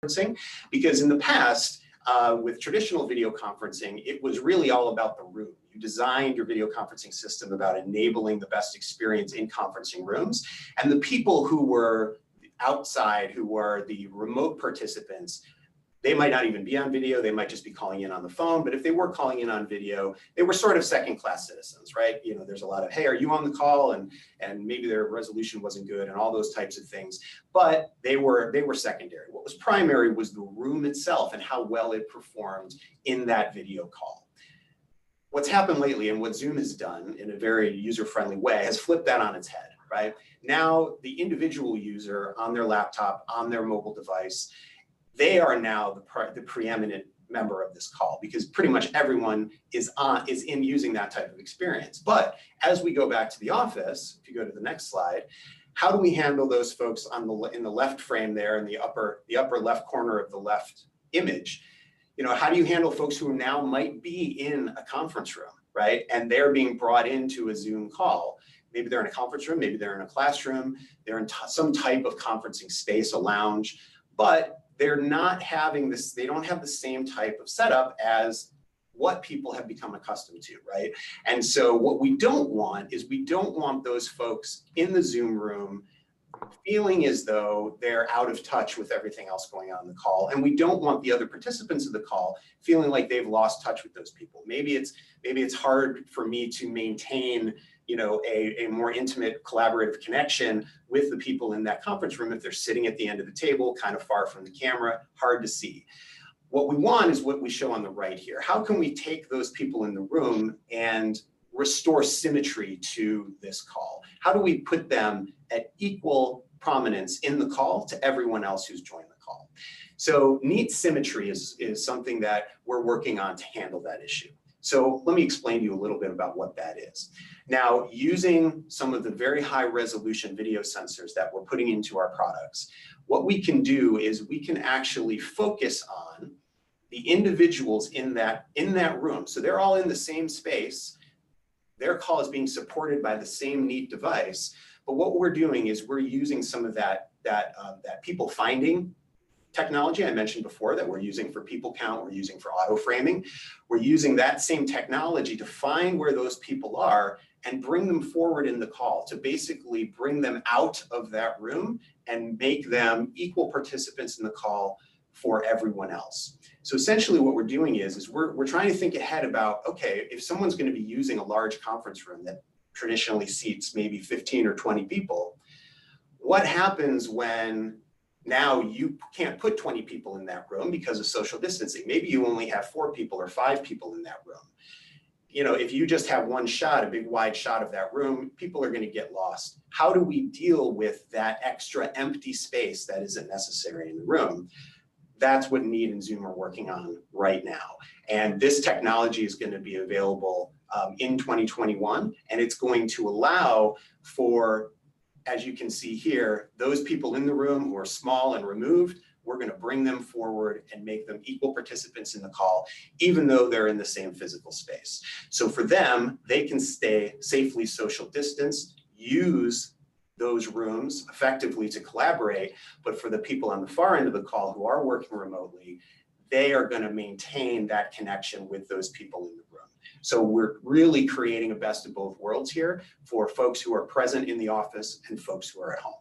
conferencing, because in the past, with traditional video conferencing, it was really all about the room. You designed your video conferencing system about enabling the best experience in conferencing rooms. And the people who were outside, who were the remote participants, they might not even be on video, they might just be calling in on the phone, but if they were calling in on video, they were sort of second-class citizens, right? You know, there's a lot of, hey, are you on the call? And maybe their resolution wasn't good and all those types of things, but they were secondary. What was primary was the room itself and how well it performed in that video call. What's happened lately and what Zoom has done in a very user-friendly way has flipped that on its head, right? Now, the individual user on their laptop, on their mobile device, they are now the preeminent member of this call, because pretty much everyone is in using that type of experience. But as we go back to the office, if you go to the next slide, how do we handle those folks in the left frame there in the upper left corner of the left image? You know, how do you handle folks who now might be in a conference room, right? And they're being brought into a Zoom call. Maybe they're in a conference room, maybe they're in a classroom, they're in some type of conferencing space, a lounge, but they're not having this, they don't have the same type of setup as what people have become accustomed to, right? And so what we don't want is we don't want those folks in the Zoom room feeling as though they're out of touch with everything else going on in the call. And we don't want the other participants of the call feeling like they've lost touch with those people. Maybe it's hard for me to maintain, you know, a more intimate collaborative connection with the people in that conference room if they're sitting at the end of the table, kind of far from the camera, hard to see. What we want is what we show on the right here. How can we take those people in the room and restore symmetry to this call? How do we put them at equal prominence in the call to everyone else who's joined the call? So neat symmetry is something that we're working on to handle that issue. So let me explain to you a little bit about what that is. Now, using some of the very high resolution video sensors that we're putting into our products, what we can do is we can actually focus on the individuals in that room. So they're all in the same space. Their call is being supported by the same neat device. But what we're doing is we're using some of that people finding technology I mentioned before that we're using for people count, we're using for auto framing. We're using that same technology to find where those people are and bring them forward in the call, to basically bring them out of that room and make them equal participants in the call for everyone else. So essentially what we're doing is we're trying to think ahead about, okay, if someone's going to be using a large conference room that traditionally seats maybe 15 or 20 people, what happens when now you can't put 20 people in that room because of social distancing? Maybe you only have 4 people or 5 people in that room. You know, if you just have one shot, a big wide shot of that room, people are going to get lost. How do we deal with that extra empty space that isn't necessary in the room? That's what Neat and Zoom are working on right now. And this technology is going to be available in 2021, and it's going to allow for, as you can see here, those people in the room who are small and removed, we're going to bring them forward and make them equal participants in the call, even though they're in the same physical space. So for them, they can stay safely social distanced, use those rooms effectively to collaborate, but for the people on the far end of the call who are working remotely, they are going to maintain that connection with those people in the room. So we're really creating a best of both worlds here for folks who are present in the office and folks who are at home.